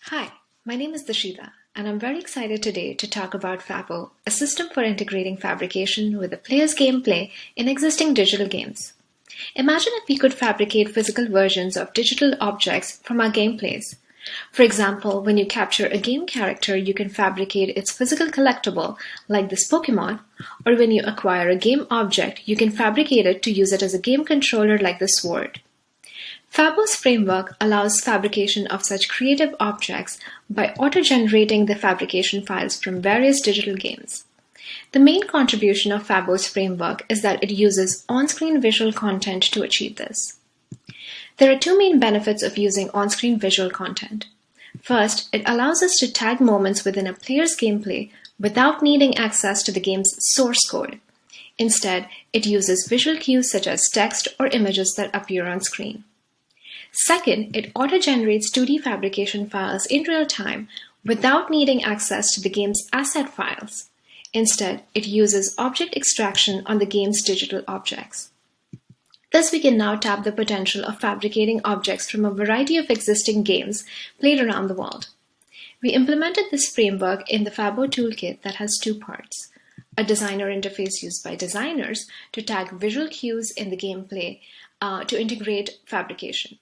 Hi, my name is Dishita, and I'm very excited today to talk about FabO, a system for integrating fabrication with the player's gameplay in existing digital games. Imagine if we could fabricate physical versions of digital objects from our gameplays. For example, when you capture a game character, you can fabricate its physical collectible, like this Pokemon, or when you acquire a game object, you can fabricate it to use it as a game controller like the sword. FabO's framework allows fabrication of such creative objects by auto-generating the fabrication files from various digital games. The main contribution of FabO's framework is that it uses on-screen visual content to achieve this. There are two main benefits of using on-screen visual content. First, it allows us to tag moments within a player's gameplay without needing access to the game's source code. Instead, it uses visual cues such as text or images that appear on screen. Second, it auto-generates 2D fabrication files in real time without needing access to the game's asset files. Instead, it uses object extraction on the game's digital objects. Thus, we can now tap the potential of fabricating objects from a variety of existing games played around the world. We implemented this framework in the FabO toolkit that has two parts: a designer interface used by designers to tag visual cues in the gameplay to integrate fabrication,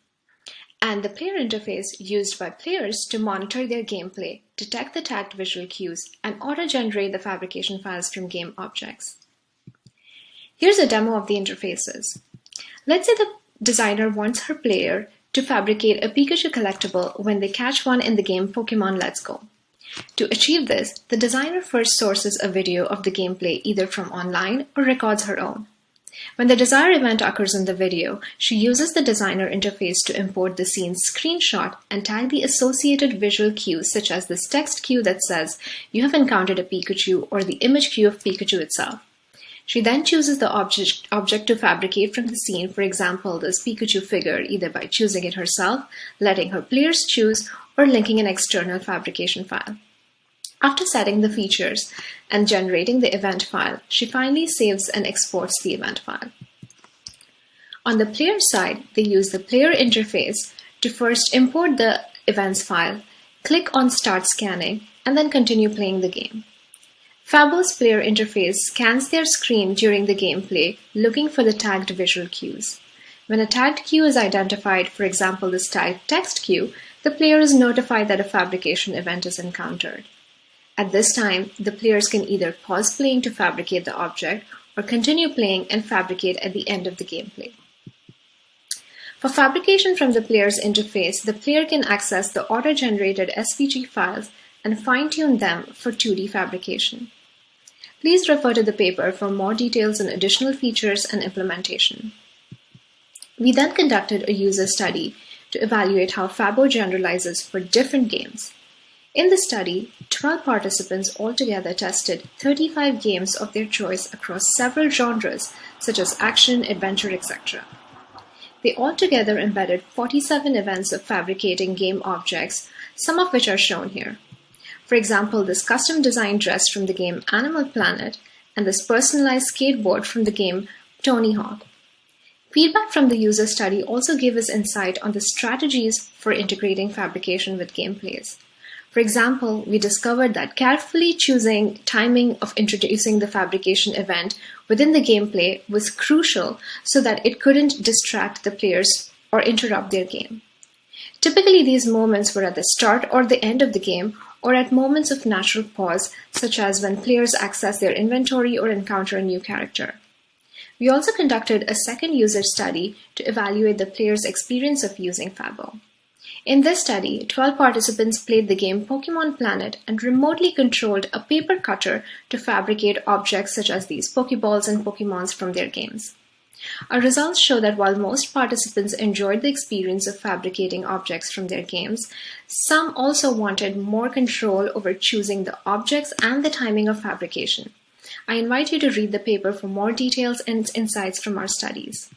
and the player interface used by players to monitor their gameplay, detect the tagged visual cues, and auto-generate the fabrication files from game objects. Here's a demo of the interfaces. Let's say the designer wants her player to fabricate a Pikachu collectible when they catch one in the game Pokemon Let's Go. To achieve this, the designer first sources a video of the gameplay either from online or records her own. When the desired event occurs in the video, she uses the designer interface to import the scene's screenshot and tag the associated visual cues such as this text cue that says, "You have encountered a Pikachu," or the image cue of Pikachu itself. She then chooses the object to fabricate from the scene, for example, this Pikachu figure, either by choosing it herself, letting her players choose, or linking an external fabrication file. After setting the features and generating the event file, she finally saves and exports the event file. On the player side, they use the player interface to first import the events file, click on Start Scanning, and then continue playing the game. FabO's player interface scans their screen during the gameplay, looking for the tagged visual cues. When a tagged cue is identified, for example this tagged text cue, the player is notified that a fabrication event is encountered. At this time, the players can either pause playing to fabricate the object or continue playing and fabricate at the end of the gameplay. For fabrication from the player's interface, the player can access the auto-generated SVG files and fine-tune them for 2D fabrication. Please refer to the paper for more details on additional features and implementation. We then conducted a user study to evaluate how FabO generalizes for different games. In the study, 12 participants altogether tested 35 games of their choice across several genres such as action, adventure, etc. They altogether embedded 47 events of fabricating game objects, some of which are shown here. For example, this custom-designed dress from the game Animal Planet and this personalized skateboard from the game Tony Hawk. Feedback from the user study also gave us insight on the strategies for integrating fabrication with gameplays. For example, we discovered that carefully choosing timing of introducing the fabrication event within the gameplay was crucial so that it couldn't distract the players or interrupt their game. Typically, these moments were at the start or the end of the game, or at moments of natural pause, such as when players access their inventory or encounter a new character. We also conducted a second user study to evaluate the player's experience of using FabO. In this study, 12 participants played the game Pokemon Planet and remotely controlled a paper cutter to fabricate objects such as these Pokeballs and Pokemons from their games. Our results show that while most participants enjoyed the experience of fabricating objects from their games, some also wanted more control over choosing the objects and the timing of fabrication. I invite you to read the paper for more details and insights from our studies.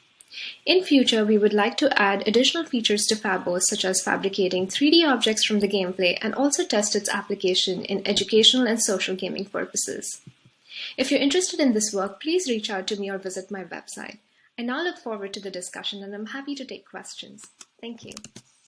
In future, we would like to add additional features to FabO, such as fabricating 3D objects from the gameplay and also test its application in educational and social gaming purposes. If you're interested in this work, please reach out to me or visit my website. I now look forward to the discussion and I'm happy to take questions. Thank you.